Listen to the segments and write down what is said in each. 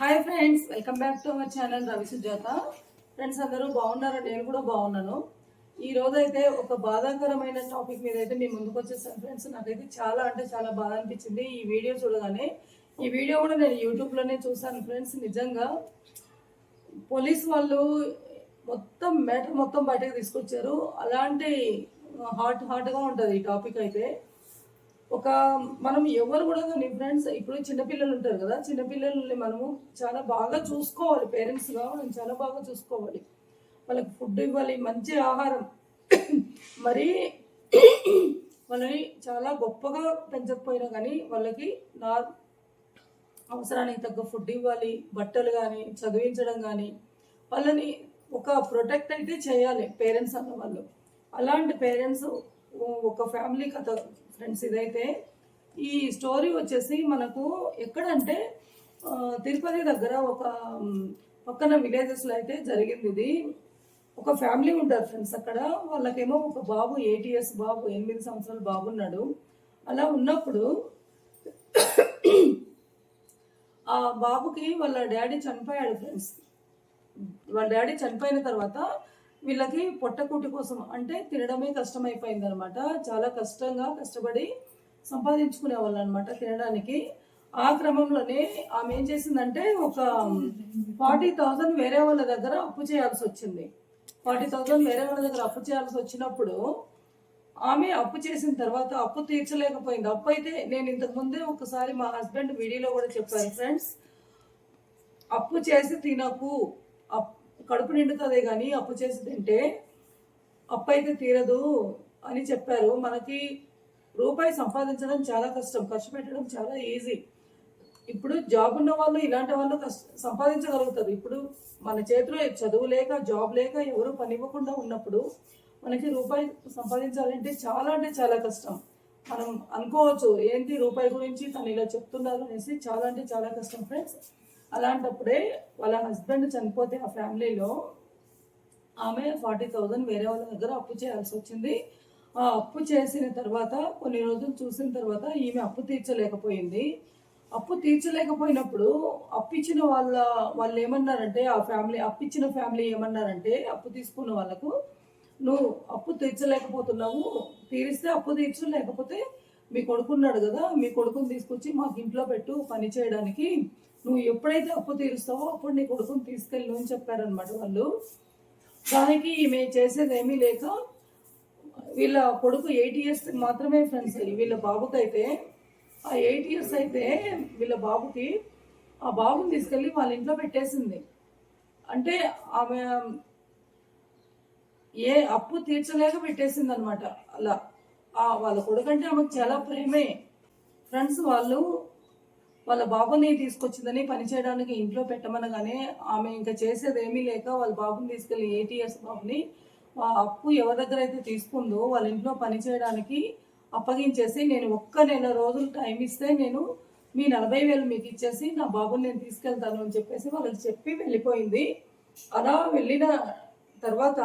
Hi friends, welcome back to our channel Ravi Sujatha. Friends అందరూ బాగున్నారా? నేను కూడా బాగున్నాను. ఈ రోజు అయితే ఒక బాధాకరమైన టాపిక్ మీద అయితే మేము ముందుకు వచ్చేసాను ఫ్రెండ్స్. నాకైతే చాలా అంటే చాలా బాధ అనిపించింది ఈ వీడియో చూడగానే. ఈ వీడియో కూడా నేను యూట్యూబ్లోనే చూసాను ఫ్రెండ్స్. నిజంగా పోలీస్ వాళ్ళు మొత్తం మ్యాటర్ మొత్తం బయటకు తీసుకొచ్చారు. అలాంటి హార్ట్గా ఉంటుంది ఈ టాపిక్ అయితే. ఒక మనం ఎవరు కూడా కానీ ఫ్రెండ్స్, ఇప్పుడు చిన్నపిల్లలు ఉంటారు కదా, చిన్నపిల్లల్ని మనము చాలా బాగా చూసుకోవాలి. పేరెంట్స్గా మనం చాలా బాగా చూసుకోవాలి. వాళ్ళకి ఫుడ్ ఇవ్వాలి, మంచి ఆహారం. మరి వాళ్ళని చాలా గొప్పగా పెంచకపోయినా కానీ వాళ్ళకి అవసరానికి తగ్గ ఫుడ్ ఇవ్వాలి, బట్టలు కానీ, చదివించడం కానీ, వాళ్ళని ఒక ప్రొటెక్ట్ అయితే చేయాలి పేరెంట్స్ అన్న వాళ్ళు. అలాంటి పేరెంట్స్ ఒక ఫ్యామిలీ కథ ఫ్రెండ్స్ ఇదైతే. ఈ స్టోరీ వచ్చేసి మనకు ఎక్కడంటే తిరుపతి దగ్గర ఒక పక్కన విలేజెస్లో అయితే జరిగింది ఇది. ఒక ఫ్యామిలీ ఉంటారు ఫ్రెండ్స్ అక్కడ. వాళ్ళకేమో ఒక బాబు 8 years బాబు, 8 సంవత్సరాల బాబు ఉన్నాడు. అలా ఉన్నప్పుడు ఆ బాబుకి వాళ్ళ డాడీ చనిపోయాడు ఫ్రెండ్స్. వాళ్ళ డాడీ చనిపోయిన తర్వాత వీళ్ళకి పొట్టకూటి కోసం అంటే తినడమే కష్టమైపోయింది అనమాట. చాలా కష్టపడి సంపాదించుకునే వాళ్ళు అనమాట తినడానికి. ఆ క్రమంలోనే ఆమె ఏం చేసిందంటే ఒక 40,000 వేరే వాళ్ళ దగ్గర అప్పు చేయాల్సి వచ్చింది. 40,000 వేరే వాళ్ళ దగ్గర అప్పు చేయాల్సి వచ్చినప్పుడు ఆమె అప్పు చేసిన తర్వాత అప్పు తీర్చలేకపోయింది. అప్పు అయితే నేను ఇంతకు ముందే ఒకసారి మా హస్బెండ్ వీడియోలో కూడా చెప్పాను ఫ్రెండ్స్, అప్పు చేసి తినకు, కడుపు నిండుతుంది కానీ అప్పు చేసి తింటే అప్పు అయితే తీరదు అని చెప్పారు. మనకి రూపాయి సంపాదించడం చాలా కష్టం, ఖర్చు పెట్టడం చాలా ఈజీ. ఇప్పుడు జాబ్ ఉన్న వాళ్ళు ఇలాంటి వాళ్ళు సంపాదించగలుగుతారు. ఇప్పుడు మన చేతిలో చదువు లేక, జాబ్ లేక, ఎవరు పని ఇవ్వకుండా ఉన్నప్పుడు మనకి రూపాయి సంపాదించాలంటే చాలా అంటే చాలా కష్టం. మనం అనుకోవచ్చు ఏంటి రూపాయి గురించి తను ఇలా చెప్తున్నారు అనేసి. చాలా అంటే చాలా కష్టం ఫ్రెండ్స్. అలాంటప్పుడే వాళ్ళ హస్బెండ్ చనిపోతే ఆ ఫ్యామిలీలో ఆమె 40,000 వేరే వాళ్ళ దగ్గర అప్పు చేయాల్సి వచ్చింది. ఆ అప్పు చేసిన తర్వాత కొన్ని రోజులు చూసిన తర్వాత ఈమె అప్పు తీర్చలేకపోయింది. అప్పు తీర్చలేకపోయినప్పుడు అప్పిచ్చిన వాళ్ళు ఏమన్నారంటే, ఆ ఫ్యామిలీ అప్పిచ్చిన ఫ్యామిలీ ఏమన్నారంటే, అప్పు తీసుకున్న వాళ్ళకు, నువ్వు అప్పు తీర్చలేకపోతున్నావు, తీరిస్తే అప్పు తీర్చు, లేకపోతే మీ కొడుకున్నాడు కదా, మీ కొడుకుని తీసుకొచ్చి మాకు ఇంట్లో పెట్టు పని చేయడానికి, నువ్వు ఎప్పుడైతే అప్పు తీరుస్తావో అప్పుడు నీ కొడుకుని తీసుకెళ్ళు అని చెప్పారనమాట వాళ్ళు. దానికి ఈమె చేసేది ఏమీ లేక వీళ్ళ కొడుకు 8 years మాత్రమే ఫ్రెండ్స్. వీళ్ళ బాబుకి అయితే ఆ 8 years అయితే వీళ్ళ బాబుకి ఆ బాబుని తీసుకెళ్ళి వాళ్ళ ఇంట్లో పెట్టేసింది. అంటే ఆమె ఏ అప్పు తీర్చలేక పెట్టేసింది అనమాట. అలా వాళ్ళ కొడుకు అంటే ఆమెకు చాలా ప్రేమే ఫ్రెండ్స్. వాళ్ళ బాబుని తీసుకొచ్చిందని పని చేయడానికి ఇంట్లో పెట్టమనగానే ఆమె ఇంకా చేసేది ఏమీ లేక వాళ్ళ బాబుని తీసుకెళ్ళి 8 years బాబుని ఆ అప్పు ఎవరి దగ్గర అయితే తీసుకుందో వాళ్ళ ఇంట్లో పని చేయడానికి అప్పగించేసి, నేను ఒక్క నెల రోజులు టైం ఇస్తే నేను మీ 40,000 మీకు ఇచ్చేసి నా బాబుని నేను తీసుకెళ్తాను అని చెప్పేసి వాళ్ళకి చెప్పి వెళ్ళిపోయింది. అలా వెళ్ళిన తర్వాత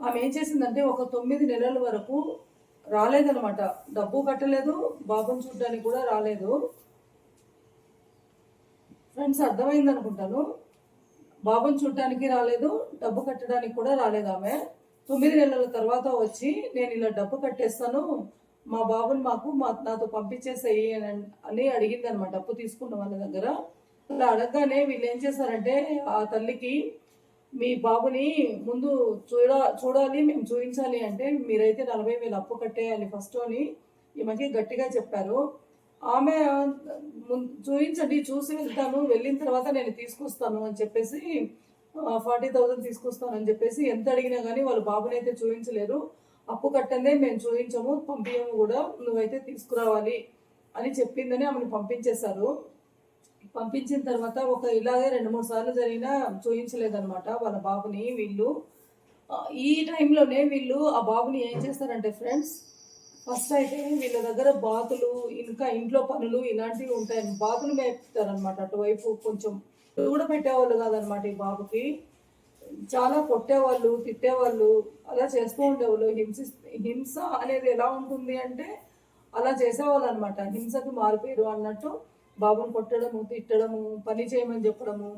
ఆమె ఏం చేసిందంటే ఒక 9 నెలల వరకు రాలేదనమాట. డబ్బు కట్టలేదు, బాబుని చూడడానికి కూడా రాలేదు ఫ్రెండ్స్. అర్థమైంది అనుకుంటాను. బాబుని చూడటానికి రాలేదు, డబ్బు కట్టడానికి కూడా రాలేదు ఆమె. 9 నెలల తర్వాత వచ్చి నేను ఇలా డబ్బు కట్టేస్తాను, మా బాబుని నాతో పంపించేసేయి అని అడిగింది అనమాట అప్పు తీసుకున్న వాళ్ళ దగ్గర. అలా అడగగానే వీళ్ళు ఏం చేశారంటే, ఆ తల్లికి మీ బాబుని ముందు చూడాలి, మేము చూపించాలి అంటే మీరైతే 40,000 అప్పు కట్టేయాలి ఫస్ట్ అని ఈమెకి గట్టిగా చెప్పారు. ఆమె చూపించండి, చూసి వెళ్తాను, వెళ్ళిన తర్వాత నేను తీసుకొస్తాను అని చెప్పేసి 40,000 తీసుకొస్తాను అని చెప్పేసి ఎంత అడిగినా కానీ వాళ్ళు బాబుని అయితే చూపించలేరు. అప్పు కట్టందే మేము చూపించము, పంపించము కూడా, నువ్వైతే తీసుకురావాలి అని చెప్పిందని ఆమెను పంపించేశారు. పంపించిన తర్వాత ఇలాగే 2-3 సార్లు జరిగినా చూపించలేదన్నమాట వాళ్ళ బాబుని వీళ్ళు. ఈ టైంలోనే వీళ్ళు ఆ బాబుని ఏం చేస్తారంటే ఫ్రెండ్స్, ఫస్ట్ అయితే వీళ్ళ దగ్గర బాతులు, ఇంకా ఇంట్లో పనులు ఇలాంటివి ఉంటాయి. బాతులు మేపుతారనమాట అటువైపు. కొంచెం కూడా పెట్టేవాళ్ళు కాదనమాట ఈ బాబుకి. చాలా కొట్టేవాళ్ళు, తిట్టేవాళ్ళు, అలా చేస్తూ ఉండేవాళ్ళు. హింస అనేది ఎలా ఉంటుంది అంటే అలా చేసేవాళ్ళు అనమాట. హింసకి మారిపోయారు అన్నట్టు బాబుని కొట్టడము, తిట్టడము, పని చేయమని చెప్పడము,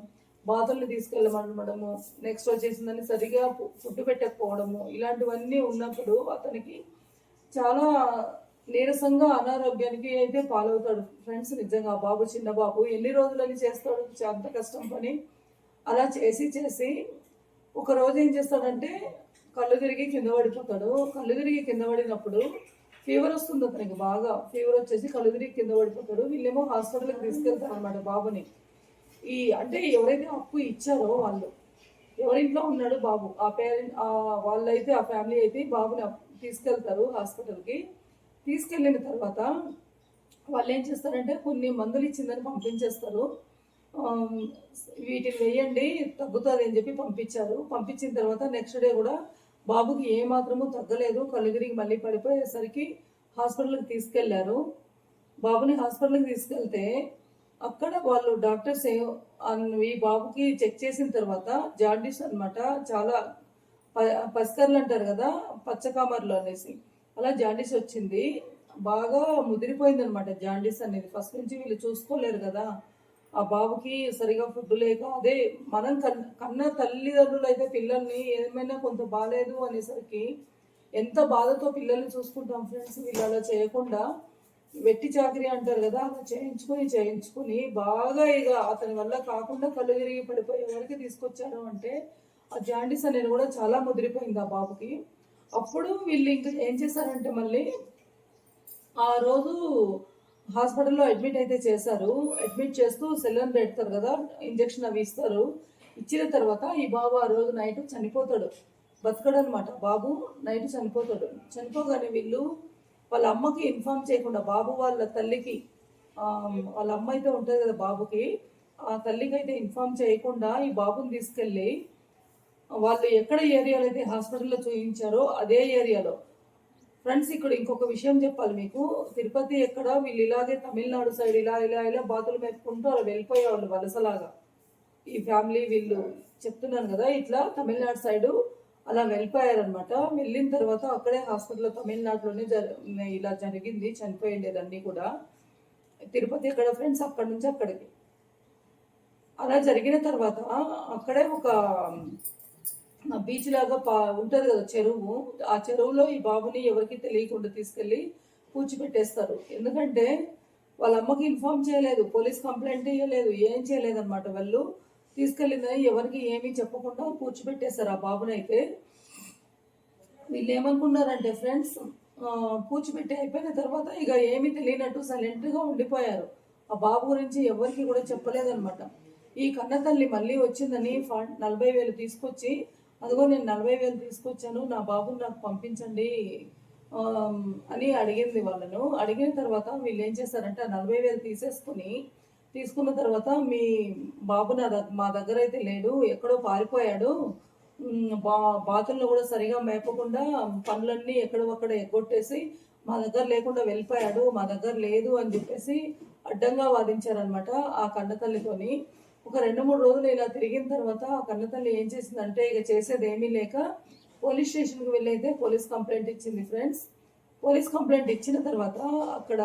బాతుల్ని తీసుకెళ్ళమనడము, నెక్స్ట్ వచ్చేసిందని సరిగా ఫుడ్ పెట్టకపోవడము, ఇలాంటివన్నీ ఉన్నప్పుడు అతనికి చాలా నీరసంగా అనారోగ్యానికి అయితే పాలవుతాడు ఫ్రెండ్స్. నిజంగా ఆ బాబు, చిన్న బాబు ఎన్ని రోజులని చేస్తాడు అంత కష్టం పని. అలా చేసి చేసి ఒక రోజు ఏం చేస్తాడంటే కళ్ళు తిరిగి కింద పడిపోతాడు. కళ్ళు తిరిగి కింద పడినప్పుడు ఫీవర్ వస్తుంది అతనికి, బాగా ఫీవర్ వచ్చేసి కళ్ళు తిరిగి కింద పడిపోతాడు. వీళ్ళేమో హాస్పిటల్కి తీసుకెళ్తారు అనమాట బాబుని. అంటే ఎవరైతే అప్పు ఇచ్చారో వాళ్ళు, ఎవరింట్లో ఉన్నాడు బాబు, ఆ పేరెంట్ వాళ్ళైతే ఆ ఫ్యామిలీ అయితే బాబుని తీసుకెళ్తారు హాస్పిటల్కి. తీసుకెళ్ళిన తర్వాత వాళ్ళు ఏం చేస్తారంటే కొన్ని మందులు ఇచ్చిందని పంపించేస్తారు. వీటిని వేయండి తగ్గుతుంది అని చెప్పి పంపించారు. పంపించిన తర్వాత నెక్స్ట్ డే కూడా బాబుకి ఏ మాత్రమూ తగ్గలేదు. కళ్ళు తిరిగి మళ్ళీ పడిపోయేసరికి హాస్పిటల్కి తీసుకెళ్లారు. బాబుని హాస్పిటల్కి తీసుకెళ్తే అక్కడ వాళ్ళు డాక్టర్స్ ఈ బాబుకి చెక్ చేసిన తర్వాత జాండీస్ అనమాట, చాలా పసికర్లు అంటారు కదా, పచ్చకామర్లు అనేసి, అలా జాండీస్ వచ్చింది. బాగా ముదిరిపోయింది అనమాట జాండీస్ అనేది. ఫస్ట్ నుంచి వీళ్ళు చూసుకోలేరు కదా, ఆ బాబుకి సరిగా ఫుడ్ లేక, అదే మనం కన్న తల్లిదండ్రులు అయితే పిల్లల్ని ఏమైనా కొంత బాగాలేదు అనేసరికి ఎంత బాధతో పిల్లల్ని చూసుకుంటాం ఫ్రెండ్స్. వీళ్ళు అలా చేయకుండా వెట్టి చాకరీ అంటారు కదా, అలా చేయించుకుని బాగా ఇక అతని వల్ల కాకుండా కళ్ళు తిరిగి పడిపోయే వరకు తీసుకొచ్చారు. అంటే ఆ జాండీస్ అనేది కూడా చాలా ముదిరిపోయింది ఆ బాబుకి. అప్పుడు వీళ్ళు ఇంకా ఏం చేశారంటే మళ్ళీ ఆ రోజు హాస్పిటల్లో అడ్మిట్ అయితే చేశారు. అడ్మిట్ చేస్తూ సెలైన్ పెడతారు కదా, ఇంజక్షన్ అవి ఇస్తారు. ఇచ్చిన తర్వాత ఈ బాబు ఆ రోజు నైట్ చనిపోతాడు, బతకడు అనమాట. బాబు నైట్ చనిపోతాడు. చనిపోగానే వీళ్ళు వాళ్ళ అమ్మకి ఇన్ఫామ్ చేయకుండా, బాబు వాళ్ళ తల్లికి, వాళ్ళ అమ్మ అయితే ఉంటుంది కదా బాబుకి, ఆ తల్లికి అయితే ఇన్ఫామ్ చేయకుండా ఈ బాబుని తీసుకెళ్ళి వాళ్ళు ఎక్కడ ఏరియాలో అయితే హాస్పిటల్లో చూపించారో అదే ఏరియాలో ఫ్రెండ్స్. ఇక్కడ ఇంకొక విషయం చెప్పాలి మీకు. తిరుపతి ఎక్కడ వీళ్ళు ఇలాగే తమిళనాడు సైడ్ ఇలా ఇలా ఇలా బాతులు మెప్పుకుంటూ అలా వెళ్ళిపోయేవాళ్ళు వలసలాగా. ఈ ఫ్యామిలీ వీళ్ళు చెప్తున్నాను కదా, ఇట్లా తమిళనాడు సైడు అలా వెళ్ళిపోయారనమాట. వెళ్ళిన తర్వాత అక్కడే హాస్పిటల్లో తమిళనాడులోనే ఇలా జరిగింది, చనిపోయిండేదన్నీ కూడా. తిరుపతి ఎక్కడ ఫ్రెండ్స్, అక్కడి నుంచి అక్కడికి. అలా జరిగిన తర్వాత అక్కడే ఒక బీచ్ లాగా ఉంటుంది కదా చెరువు, ఆ చెరువులో ఈ బాబుని ఎవరికి తెలియకుండా తీసుకెళ్ళి పూడ్చిపెట్టేస్తారు. ఎందుకంటే వాళ్ళ అమ్మకి ఇన్ఫార్మ్ చేయలేదు, పోలీస్ కంప్లైంట్ ఇవ్వలేదు, ఏం చేయలేదు అనమాట. వాళ్ళు తీసుకెళ్ళిందని ఎవరికి ఏమీ చెప్పకుండా పూడ్చిపెట్టేస్తారు ఆ బాబునైతే. వీళ్ళు ఏమనుకున్నారంటే ఫ్రెండ్స్, పూడ్చిపెట్టి అయిపోయిన తర్వాత ఇక ఏమీ తెలియనట్టు సైలెంట్గా ఉండిపోయారు. ఆ బాబు గురించి ఎవరికి కూడా చెప్పలేదన్నమాట. ఈ కన్న తల్లి మళ్ళీ వచ్చిందని 40,000 తీసుకొచ్చి, అదిగో నేను 40,000 తీసుకొచ్చాను, నా బాబుని నాకు పంపించండి అని అడిగింది వాళ్ళను. అడిగిన తర్వాత వీళ్ళు ఏం చేశారంటే ఆ 40,000 తీసుకున్న తర్వాత మీ బాబు మా దగ్గర అయితే లేడు, ఎక్కడో పారిపోయాడు, బాతుల్లో కూడా సరిగా మేపకుండా పనులన్నీ ఎక్కడో అక్కడ ఎగ్గొట్టేసి మా దగ్గర లేకుండా వెళ్ళిపోయాడు, మా దగ్గర లేదు అని చెప్పేసి అడ్డంగా వాదించారనమాట ఆ కన్నతల్లితోని. ఒక 2-3 రోజులు ఇలా తిరిగిన తర్వాత ఆ కన్నతల్లి ఏం చేసిందంటే ఇక చేసేది ఏమీ లేక పోలీస్ స్టేషన్కి వెళ్ళైతే పోలీస్ కంప్లైంట్ ఇచ్చింది ఫ్రెండ్స్. పోలీస్ కంప్లైంట్ ఇచ్చిన తర్వాత అక్కడ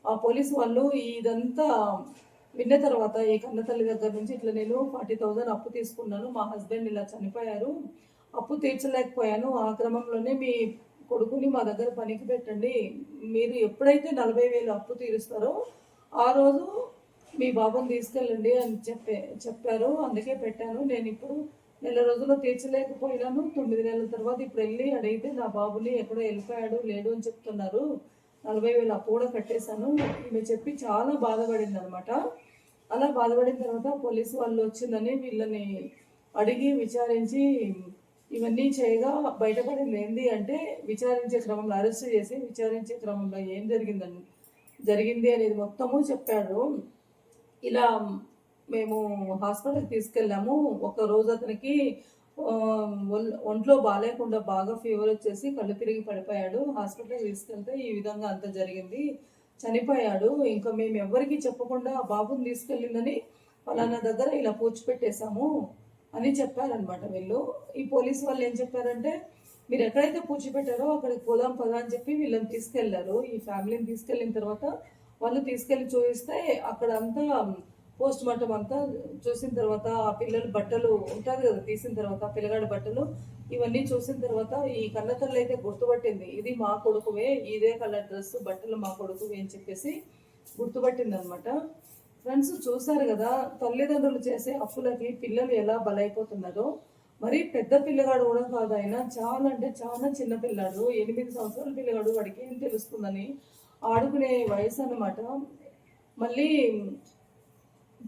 ఆ పోలీస్ వాళ్ళు ఇదంతా విన్న తర్వాత ఈ కన్నతల్లి దగ్గర నుంచి ఇట్లా నేను 40,000 అప్పు తీసుకున్నాను, మా హస్బెండ్ ఇలా చనిపోయారు, అప్పు తీర్చలేకపోయాను, ఆ క్రమంలోనే మీ కొడుకుని మా దగ్గర పనికి పెట్టండి, మీరు ఎప్పుడైతే 40,000 అప్పు తీరుస్తారో ఆ రోజు మీ బాబుని తీసుకెళ్ళండి అని చెప్పారు. అందుకే పెట్టాను. నేను ఇప్పుడు 1 రోజుల్లో తీర్చలేకపోయినాను, 9 నెలల తర్వాత ఇప్పుడు వెళ్ళి అడిగితే నా బాబుని ఎక్కడో వెళ్ళిపోయాడు, లేడు అని చెప్తున్నారు, 40,000 అప్పు కూడా కట్టేశాను. ఈమె చెప్పి చాలా బాధపడింది అనమాట. అలా బాధపడిన తర్వాత పోలీసు వాళ్ళు వచ్చిందని వీళ్ళని అడిగి విచారించి ఇవన్నీ చేయగా బయటపడింది ఏంది అంటే, విచారించే క్రమంలో అరెస్ట్ చేసి విచారించే క్రమంలో ఏం జరిగింది అనేది మొత్తము చెప్పాడు. ఇలా మేము హాస్పిటల్కి తీసుకెళ్ళాము. ఒక రోజు అతనికి ఒంట్లో బాగాలేకుండా బాగా ఫీవర్ వచ్చేసి కళ్ళు తిరిగి పడిపోయాడు. హాస్పిటల్కి తీసుకెళ్తే ఈ విధంగా అంత జరిగింది, చనిపోయాడు. ఇంకా మేము ఎవరికి చెప్పకుండా ఆ బాబుని తీసుకెళ్ళిందని ఫలానా దగ్గర ఇలా పూడ్చిపెట్టేశాము అని చెప్పారనమాట వీళ్ళు. ఈ పోలీసు వాళ్ళు ఏం చెప్పారంటే, మీరు ఎక్కడైతే పూడ్చిపెట్టారో అక్కడికి పోదాం పదా అని చెప్పి వీళ్ళని తీసుకెళ్లారు. ఈ ఫ్యామిలీని తీసుకెళ్ళిన తర్వాత వాళ్ళు తీసుకెళ్లి చూపిస్తే అక్కడ అంతా పోస్ట్ మార్టం అంతా చూసిన తర్వాత ఆ పిల్లలు బట్టలు ఉంటుంది కదా, తీసిన తర్వాత ఆ పిల్లగాడి బట్టలు ఇవన్నీ చూసిన తర్వాత ఈ కన్నతల్లి అయితే గుర్తుపట్టింది, ఇది మా కొడుకువే, ఇదే కలర్ డ్రెస్ బట్టలు మా కొడుకువే అని చెప్పేసి గుర్తుపట్టింది అనమాట. ఫ్రెండ్స్ చూసారు కదా, తల్లిదండ్రులు చేసే అప్పులకి పిల్లలు ఎలా బలైపోతున్నారో. మరి పెద్ద పిల్లగాడు కూడా కాదు, ఆయన చాలా అంటే చాలా చిన్న పిల్లాడు, 8 సంవత్సరాల పిల్లగాడు, వాడికి ఏం తెలుస్తుందని ఆడుకునే వయసు అనమాట. మళ్ళీ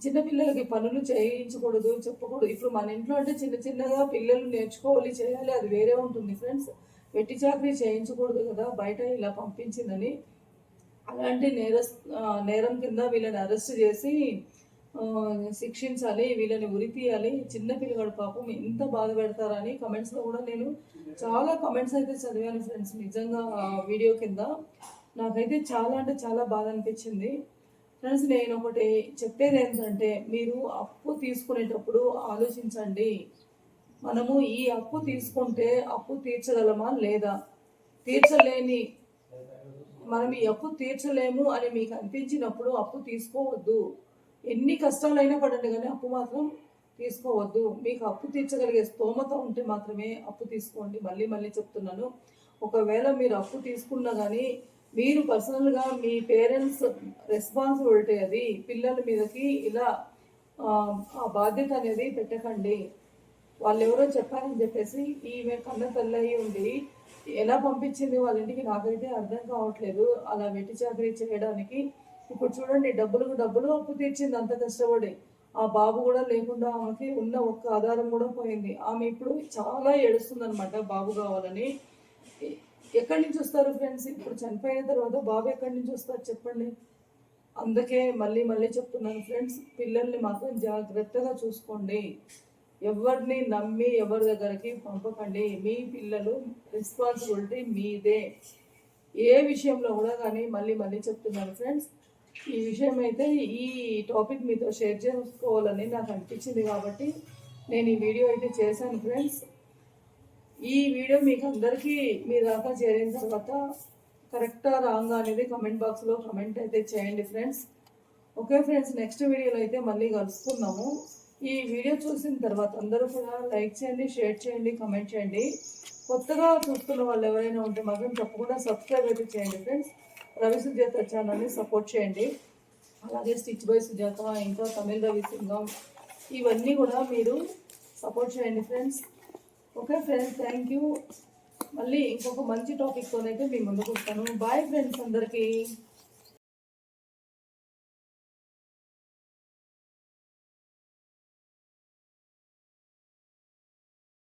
చిన్నపిల్లలకి పనులు చేయించకూడదు, చెప్పకూడదు. ఇప్పుడు మన ఇంట్లో అంటే చిన్న చిన్నగా పిల్లలు నేర్చుకోవాలి, చేయాలి, అది వేరే ఉంటుంది ఫ్రెండ్స్. వెట్టి చాకరీ చేయించకూడదు కదా, బయట ఇలా పంపించిందని. అలాంటి నేరం కింద వీళ్ళని అరెస్ట్ చేసి శిక్షించాలి, వీళ్ళని ఉరి తీయాలి. చిన్న పిల్లగాడు పాపం ఎంత బాధ పెడతారని కమెంట్స్లో కూడా నేను చాలా కమెంట్స్ అయితే చదివాను ఫ్రెండ్స్. నిజంగా వీడియో కింద నాకైతే చాలా అంటే చాలా బాధ అనిపించింది ఫ్రెండ్స్. నేను ఒకటి చెప్పేది ఏంటంటే, మీరు అప్పు తీసుకునేటప్పుడు ఆలోచించండి, మనము ఈ అప్పు తీసుకుంటే అప్పు తీర్చగలమా లేదా. మనం ఈ అప్పు తీర్చలేము అని మీకు అనిపించినప్పుడు అప్పు తీసుకోవద్దు. ఎన్ని కష్టాలైనా పడండి కానీ అప్పు మాత్రం తీసుకోవద్దు. మీకు అప్పు తీర్చగలిగే స్తోమత ఉంటే మాత్రమే అప్పు తీసుకోండి. మళ్ళీ మళ్ళీ చెప్తున్నాను, ఒకవేళ మీరు అప్పు తీసుకున్నా కానీ మీరు పర్సనల్గా మీ పేరెంట్స్ రెస్పాన్సిబిలిటీ అది, పిల్లల మీదకి ఇలా ఆ బాధ్యత అనేది పెట్టకండి. వాళ్ళు ఎవరో చెప్పారని చెప్పేసి ఈమె కన్న తల్లి ఉండి ఎలా పంపించింది వాళ్ళ ఇంటికి నాకైతే అర్థం కావట్లేదు. అలా వెట్టి చాకరీ చేయడానికి ఇప్పుడు చూడండి, డబ్బులు అప్పు తీర్చింది అంత కష్టపడి. ఆ బాబు కూడా లేకుండా ఆమెకి ఉన్న ఒక్క ఆధారం కూడా పోయింది. ఆమె ఇప్పుడు చాలా ఏడుస్తుంది అనమాట బాబు కావాలని. ఎక్కడి నుంచి వస్తారు ఫ్రెండ్స్, ఇప్పుడు చనిపోయిన తర్వాత బాబు ఎక్కడి నుంచి వస్తారు చెప్పండి. అందుకే మళ్ళీ మళ్ళీ చెప్తున్నాను ఫ్రెండ్స్, పిల్లల్ని మాత్రం జాగ్రత్తగా చూసుకోండి. ఎవరిని నమ్మి ఎవరి దగ్గరికి పంపకండి. మీ పిల్లలు రెస్పాన్సిబిలిటీ మీదే. ఏ విషయంలో కూడా కానీ మళ్ళీ మళ్ళీ చెప్తున్నాను ఫ్రెండ్స్. ఈ విషయం అయితే ఈ టాపిక్ మీతో షేర్ చేసుకోవాలని నాకు అనిపించింది కాబట్టి నేను ఈ వీడియో అయితే చేశాను ఫ్రెండ్స్. ఈ వీడియో మీకు అందరికీ మీ దాకా చేరిన తర్వాత కరెక్టా రాంగా అనేది కమెంట్ బాక్స్లో కమెంట్ అయితే చేయండి ఫ్రెండ్స్. ఓకే ఫ్రెండ్స్, నెక్స్ట్ వీడియోలో అయితే మళ్ళీ కలుసుకుందాము. ఈ వీడియో చూసిన తర్వాత అందరూ కూడా లైక్ చేయండి, షేర్ చేయండి, కమెంట్ చేయండి. కొత్తగా చూస్తున్న వాళ్ళు ఎవరైనా ఉంటే మాత్రం తప్పకుండా సబ్స్క్రైబ్ అయితే చేయండి ఫ్రెండ్స్. రవి సుజాత ఛానల్ని సపోర్ట్ చేయండి. అలాగే స్టిచ్ బై సుజాత, ఇంకా తమిళ రవి సింగం, ఇవన్నీ కూడా మీరు సపోర్ట్ చేయండి friends. Okay friends, thank you. మళ్ళీ ఇంకొక మంచి టాపిక్తోనైతే మీ ముందుకు వస్తాను. బాయ్ ఫ్రెండ్స్ అందరికీ.